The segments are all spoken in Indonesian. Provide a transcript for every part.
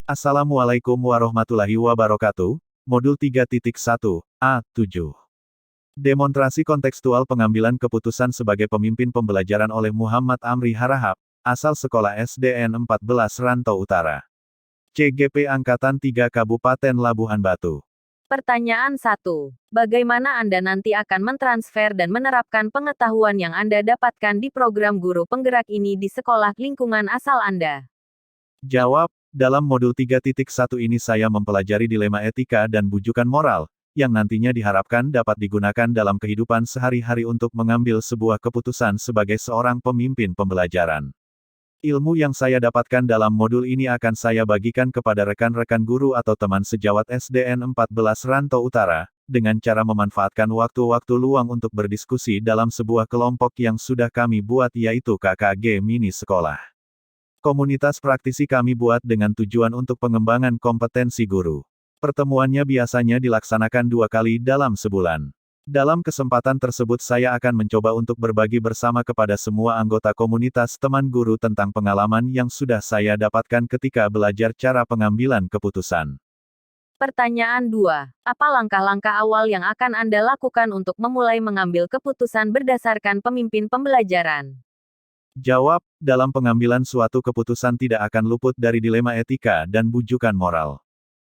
Assalamualaikum warahmatullahi wabarakatuh, Modul 3.1, A7. Demonstrasi kontekstual pengambilan keputusan sebagai pemimpin pembelajaran oleh Muhammad Amri Harahap, asal Sekolah SDN 14 Rantau Utara. CGP Angkatan 3 Kabupaten Labuhan Batu. Pertanyaan 1. Bagaimana Anda nanti akan mentransfer dan menerapkan pengetahuan yang Anda dapatkan di program guru penggerak ini di sekolah lingkungan asal Anda? Jawab, dalam modul 3.1 ini saya mempelajari dilema etika dan bujukan moral, yang nantinya diharapkan dapat digunakan dalam kehidupan sehari-hari untuk mengambil sebuah keputusan sebagai seorang pemimpin pembelajaran. Ilmu yang saya dapatkan dalam modul ini akan saya bagikan kepada rekan-rekan guru atau teman sejawat SDN 14 Rantau Utara, dengan cara memanfaatkan waktu-waktu luang untuk berdiskusi dalam sebuah kelompok yang sudah kami buat yaitu KKG Mini Sekolah. Komunitas praktisi kami buat dengan tujuan untuk pengembangan kompetensi guru. Pertemuannya biasanya dilaksanakan 2 kali dalam sebulan. Dalam kesempatan tersebut saya akan mencoba untuk berbagi bersama kepada semua anggota komunitas teman guru tentang pengalaman yang sudah saya dapatkan ketika belajar cara pengambilan keputusan. Pertanyaan 2. Apa langkah-langkah awal yang akan Anda lakukan untuk memulai mengambil keputusan berdasarkan pemimpin pembelajaran? Jawab, dalam pengambilan suatu keputusan tidak akan luput dari dilema etika dan bujukan moral.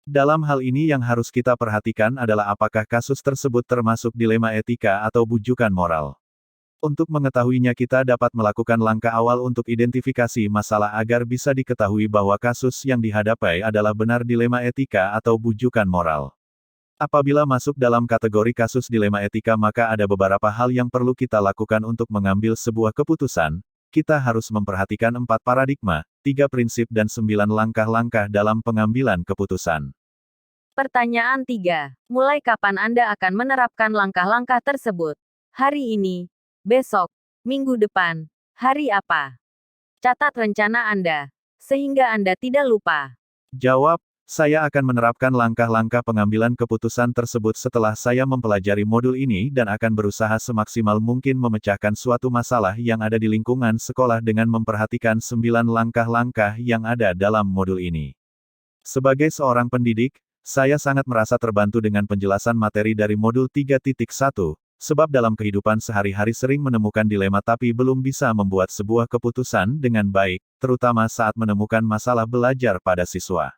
Dalam hal ini yang harus kita perhatikan adalah apakah kasus tersebut termasuk dilema etika atau bujukan moral. Untuk mengetahuinya kita dapat melakukan langkah awal untuk identifikasi masalah agar bisa diketahui bahwa kasus yang dihadapi adalah benar dilema etika atau bujukan moral. Apabila masuk dalam kategori kasus dilema etika maka ada beberapa hal yang perlu kita lakukan untuk mengambil sebuah keputusan. Kita harus memperhatikan 4 paradigma, 3 prinsip dan 9 langkah-langkah dalam pengambilan keputusan. Pertanyaan 3. Mulai kapan Anda akan menerapkan langkah-langkah tersebut? Hari ini, besok, minggu depan, hari apa? Catat rencana Anda, sehingga Anda tidak lupa. Jawab, saya akan menerapkan langkah-langkah pengambilan keputusan tersebut setelah saya mempelajari modul ini dan akan berusaha semaksimal mungkin memecahkan suatu masalah yang ada di lingkungan sekolah dengan memperhatikan 9 langkah-langkah yang ada dalam modul ini. Sebagai seorang pendidik, saya sangat merasa terbantu dengan penjelasan materi dari modul 3.1, sebab dalam kehidupan sehari-hari sering menemukan dilema tapi belum bisa membuat sebuah keputusan dengan baik, terutama saat menemukan masalah belajar pada siswa.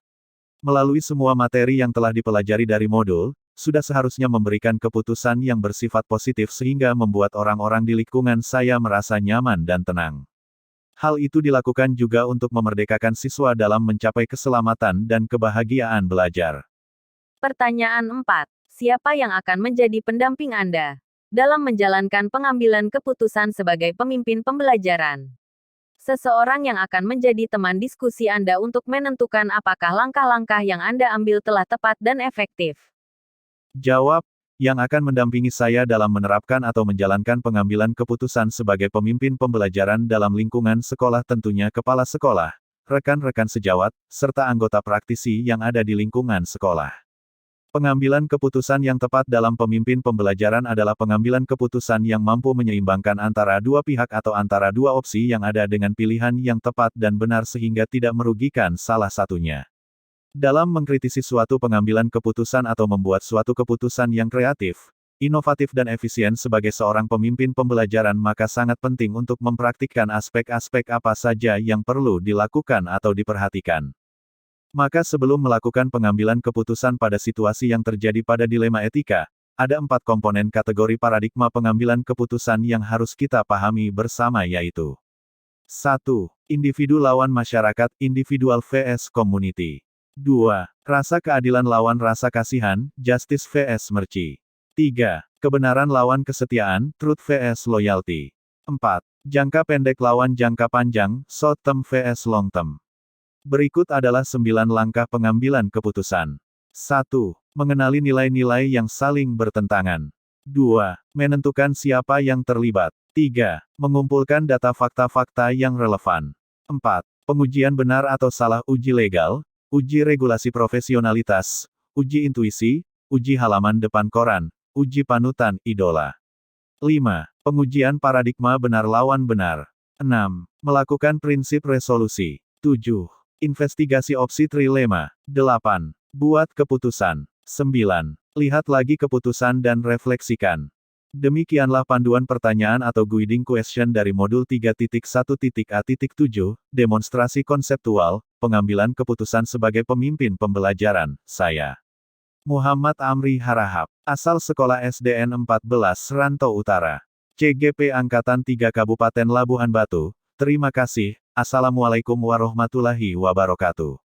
Melalui semua materi yang telah dipelajari dari modul, sudah seharusnya memberikan keputusan yang bersifat positif sehingga membuat orang-orang di lingkungan saya merasa nyaman dan tenang. Hal itu dilakukan juga untuk memerdekakan siswa dalam mencapai keselamatan dan kebahagiaan belajar. Pertanyaan 4. Siapa yang akan menjadi pendamping Anda dalam menjalankan pengambilan keputusan sebagai pemimpin pembelajaran? Seseorang yang akan menjadi teman diskusi Anda untuk menentukan apakah langkah-langkah yang Anda ambil telah tepat dan efektif. Jawab, yang akan mendampingi saya dalam menerapkan atau menjalankan pengambilan keputusan sebagai pemimpin pembelajaran dalam lingkungan sekolah tentunya kepala sekolah, rekan-rekan sejawat, serta anggota praktisi yang ada di lingkungan sekolah. Pengambilan keputusan yang tepat dalam pemimpin pembelajaran adalah pengambilan keputusan yang mampu menyeimbangkan antara dua pihak atau antara dua opsi yang ada dengan pilihan yang tepat dan benar sehingga tidak merugikan salah satunya. Dalam mengkritisi suatu pengambilan keputusan atau membuat suatu keputusan yang kreatif, inovatif dan efisien sebagai seorang pemimpin pembelajaran maka sangat penting untuk mempraktikkan aspek-aspek apa saja yang perlu dilakukan atau diperhatikan. Maka sebelum melakukan pengambilan keputusan pada situasi yang terjadi pada dilema etika, ada 4 komponen kategori paradigma pengambilan keputusan yang harus kita pahami bersama yaitu 1. Individu lawan masyarakat, individual vs community. 2. Rasa keadilan lawan rasa kasihan, justice vs mercy. 3. Kebenaran lawan kesetiaan, truth vs loyalty. 4. Jangka pendek lawan jangka panjang, short term vs long term. Berikut adalah 9 langkah pengambilan keputusan. 1. Mengenali nilai-nilai yang saling bertentangan. 2. Menentukan siapa yang terlibat. 3. Mengumpulkan data fakta-fakta yang relevan. 4. Pengujian benar atau salah uji legal, uji regulasi profesionalitas, uji intuisi, uji halaman depan koran, uji panutan idola. 5. Pengujian paradigma benar lawan benar. 6. Melakukan prinsip resolusi. 7. Investigasi opsi trilema. 8. Buat keputusan. 9. Lihat lagi keputusan dan refleksikan. Demikianlah panduan pertanyaan atau guiding question dari modul 3.1.a.7, demonstrasi konseptual, pengambilan keputusan sebagai pemimpin pembelajaran. Saya Muhammad Amri Harahap, asal Sekolah SDN 14 Rantau Utara. CGP Angkatan 3 Kabupaten Labuhan Batu. Terima kasih. Assalamualaikum warahmatullahi wabarakatuh.